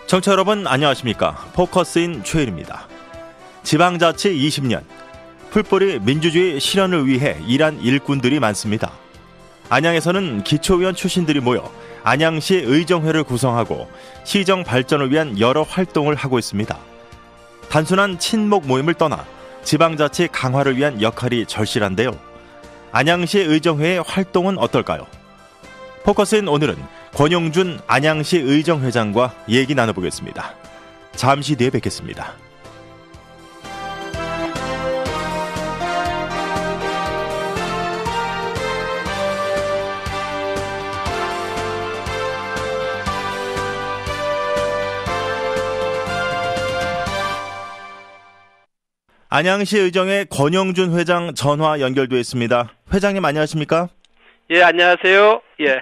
청취자 여러분 안녕하십니까. 포커스인 최일입니다. 지방자치 20년, 풀뿌리 민주주의 실현을 위해 일한 일꾼들이 많습니다. 안양에서는 기초의원 출신들이 모여 안양시 의정회를 구성하고 시정 발전을 위한 여러 활동을 하고 있습니다. 단순한 친목 모임을 떠나 지방자치 강화를 위한 역할이 절실한데요. 안양시 의정회의 활동은 어떨까요? 포커스인 오늘은 권용준 안양시 의정회장과 얘기 나눠보겠습니다. 잠시 뒤에 뵙겠습니다. 안양시 의정회 권용준 회장 전화 연결되어 있습니다. 회장님 안녕하십니까? 예, 안녕하세요. 예.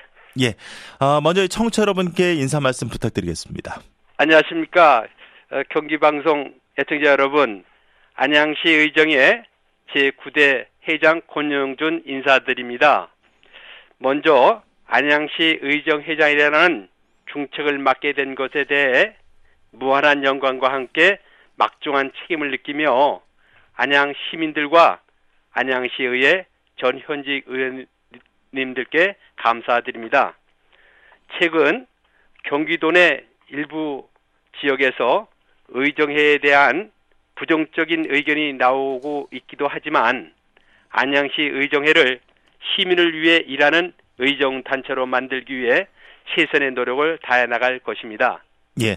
먼저 청취자 여러분께 인사 말씀 부탁드리겠습니다. 안녕하십니까. 경기방송 애청자 여러분, 안양시 의정회 제9대 회장 권용준 인사드립니다. 먼저 안양시 의정회장이라는 중책을 맡게 된 것에 대해 무한한 영광과 함께 막중한 책임을 느끼며 안양 시민들과 안양시의회 전 현직 의원님들께 감사드립니다. 최근 경기도 내 일부 지역에서 의정회에 대한 부정적인 의견이 나오고 있기도 하지만 안양시 의정회를 시민을 위해 일하는 의정단체로 만들기 위해 최선의 노력을 다해 나갈 것입니다. 예.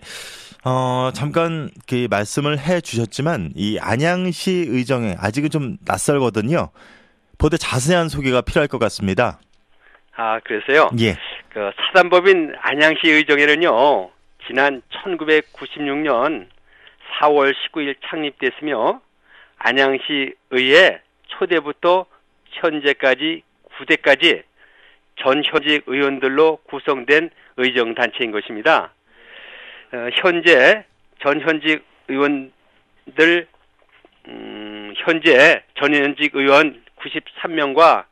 잠깐 말씀을 해 주셨지만 이 안양시 의정회 아직은 좀 낯설거든요. 보다 자세한 소개가 필요할 것 같습니다. 아, 그래서요? 예. 사단법인 안양시 의정회는요, 지난 1996년 4월 19일 창립됐으며, 안양시 의회 초대부터 현재까지 9대까지 전 현직 의원들로 구성된 의정단체인 것입니다. 현재 전 현직 의원들, 현재 전 현직 의원 93명과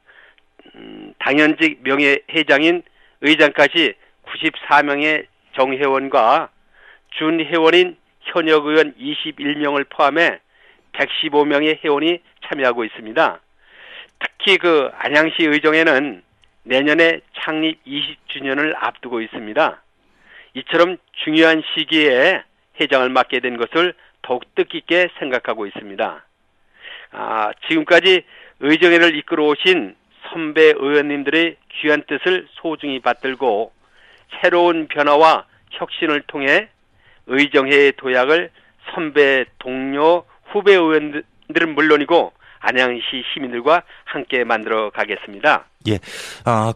당연직 명예회장인 의장까지 94명의 정회원과 준회원인 현역 의원 21명을 포함해 115명의 회원이 참여하고 있습니다. 특히 안양시 의정회는 내년에 창립 20주년을 앞두고 있습니다. 이처럼 중요한 시기에 회장을 맡게 된 것을 더욱 뜻깊게 생각하고 있습니다. 지금까지 의정회를 이끌어 오신 선배 의원님들의 귀한 뜻을 소중히 받들고 새로운 변화와 혁신을 통해 의정회의 도약을 선배, 동료, 후배 의원들은 물론이고 안양시 시민들과 함께 만들어 가겠습니다. 예.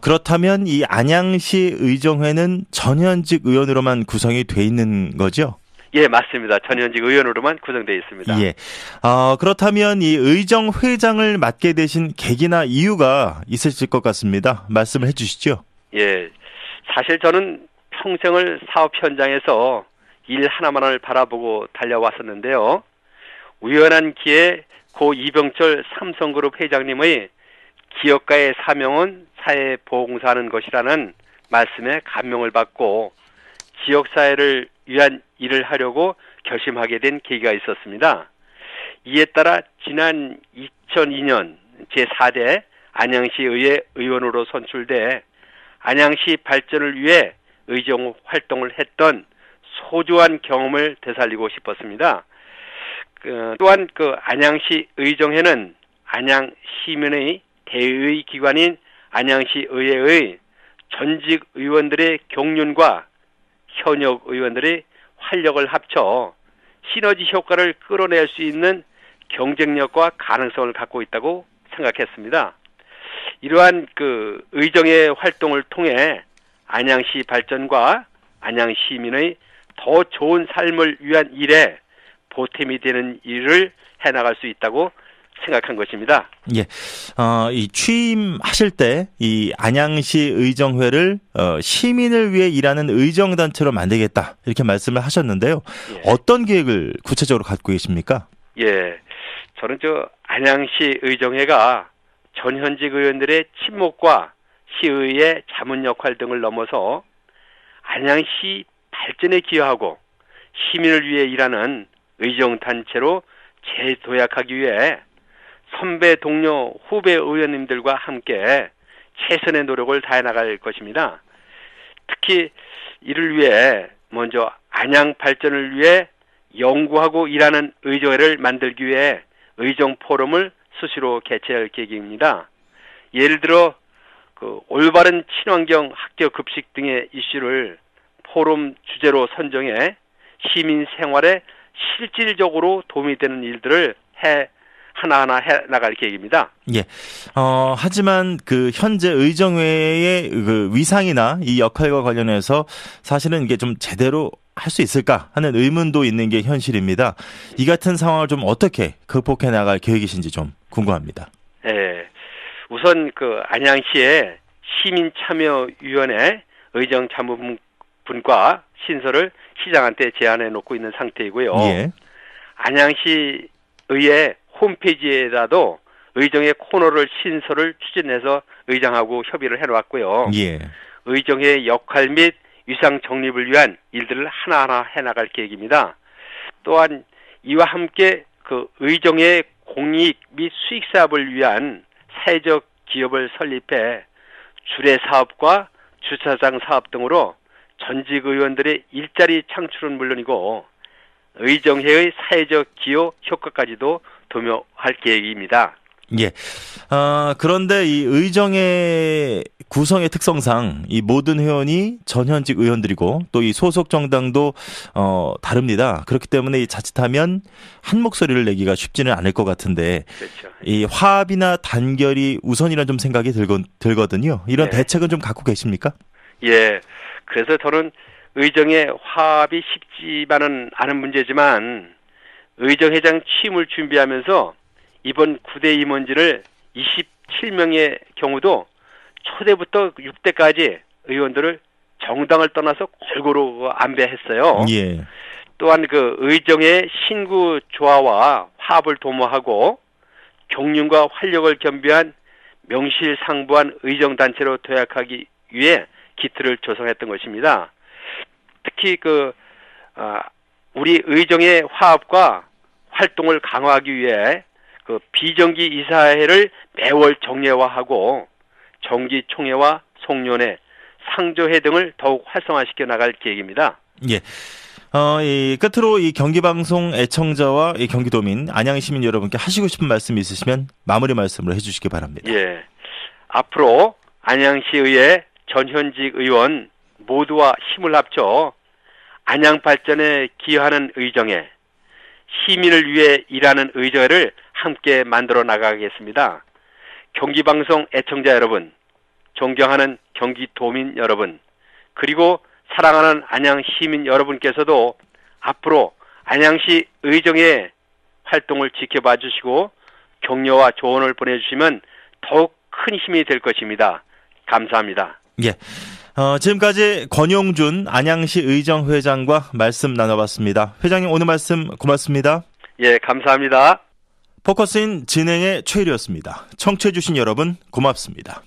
그렇다면 이 안양시 의정회는 전현직 의원으로만 구성이 돼 있는 거죠? 예, 맞습니다. 전현직 의원으로만 구성되어 있습니다. 예. 그렇다면 이 의정회장을 맡게 되신 계기나 이유가 있으실 것 같습니다. 말씀을 해 주시죠. 예. 사실 저는 평생을 사업 현장에서 일 하나만을 바라보고 달려왔었는데요. 우연한 기회에 고 이병철 삼성그룹 회장님의 기업가의 사명은 사회보험사하는 것이라는 말씀에 감명을 받고 지역사회를 위한 일을 하려고 결심하게 된 계기가 있었습니다. 이에 따라 지난 2002년 제4대 안양시의회 의원으로 선출돼 안양시 발전을 위해 의정 활동을 했던 소중한 경험을 되살리고 싶었습니다. 또한 안양시 의정회는 안양 시민의 대의 기관인 안양시 의회의 전직 의원들의 경륜과 현역 의원들의 활력을 합쳐 시너지 효과를 끌어낼 수 있는 경쟁력과 가능성을 갖고 있다고 생각했습니다. 이러한 의정회 활동을 통해 안양시 발전과 안양 시민의 더 좋은 삶을 위한 일에 보탬이 되는 일을 해나갈 수 있다고 생각한 것입니다. 예. 이 취임하실 때 이 안양시 의정회를 시민을 위해 일하는 의정단체로 만들겠다 이렇게 말씀을 하셨는데요. 예. 어떤 계획을 구체적으로 갖고 계십니까? 예. 저는 안양시 의정회가 전현직 의원들의 친목과 시의회 자문 역할 등을 넘어서 안양시 발전에 기여하고 시민을 위해 일하는 의정단체로 재도약하기 위해 선배, 동료, 후배 의원님들과 함께 최선의 노력을 다해 나갈 것입니다. 특히 이를 위해 먼저 안양 발전을 위해 연구하고 일하는 의정회를 만들기 위해 의정 포럼을 수시로 개최할 계획입니다. 예를 들어 올바른 친환경 학교 급식 등의 이슈를 포럼 주제로 선정해 시민 생활에 실질적으로 도움이 되는 일들을 하나하나 해 나갈 계획입니다. 예. 하지만 현재 의정회의 위상이나 이 역할과 관련해서 사실은 이게 좀 제대로 할 수 있을까 하는 의문도 있는 게 현실입니다. 이 같은 상황을 좀 어떻게 극복해 나갈 계획이신지 좀 궁금합니다. 예. 우선 안양시의 시민참여위원회 의정자문분과 신설을 시장한테 제안해 놓고 있는 상태이고요. 예. 안양시의회 홈페이지에다도 의정의 코너를 신설을 추진해서 의장하고 협의를 해놓았고요. 예. 의정의 역할 및 위상 정립을 위한 일들을 하나하나 해나갈 계획입니다. 또한 이와 함께 의정의 공익 및 수익 사업을 위한 사회적 기업을 설립해 주례 사업과 주차장 사업 등으로 전직 의원들의 일자리 창출은 물론이고 의정회의 사회적 기여 효과까지도 도모할 계획입니다. 예. 그런데 이 의정의 구성의 특성상 이 모든 회원이 전현직 의원들이고 또 이 소속 정당도 다릅니다. 그렇기 때문에 이 자칫하면 한 목소리를 내기가 쉽지는 않을 것 같은데 그렇죠. 이 화합이나 단결이 우선이라는 좀 생각이 들거든요. 이런 네. 대책은 좀 갖고 계십니까? 예. 그래서 저는 의정의 화합이 쉽지만은 않은 문제지만 의정회장 취임을 준비하면서 이번 9대 임원진을 27명의 경우도 초대부터 6대까지 의원들을 정당을 떠나서 골고루 안배했어요. 예. 또한 의정의 신구 조화와 화합을 도모하고 경륜과 활력을 겸비한 명실상부한 의정단체로 도약하기 위해 기틀을 조성했던 것입니다. 특히 우리 의정의 화합과 활동을 강화하기 위해 비정기 이사회를 매월 정례화하고 정기총회와 송년회, 상조회 등을 더욱 활성화시켜 나갈 계획입니다. 예. 끝으로 이 경기방송 애청자와 이 경기도민, 안양시민 여러분께 하시고 싶은 말씀이 있으시면 마무리 말씀을 해주시기 바랍니다. 예. 앞으로 안양시의회 전현직 의원 모두와 힘을 합쳐 안양 발전에 기여하는 의정회, 시민을 위해 일하는 의정회를 함께 만들어 나가겠습니다. 경기방송 애청자 여러분, 존경하는 경기도민 여러분, 그리고 사랑하는 안양 시민 여러분께서도 앞으로 안양시 의정회 활동을 지켜봐 주시고 격려와 조언을 보내주시면 더욱 큰 힘이 될 것입니다. 감사합니다. 예. 지금까지 권용준 안양시 의정회장과 말씀 나눠봤습니다. 회장님 오늘 말씀 고맙습니다. 예, 감사합니다. 포커스인 진행의 최일이었습니다. 청취해주신 여러분 고맙습니다.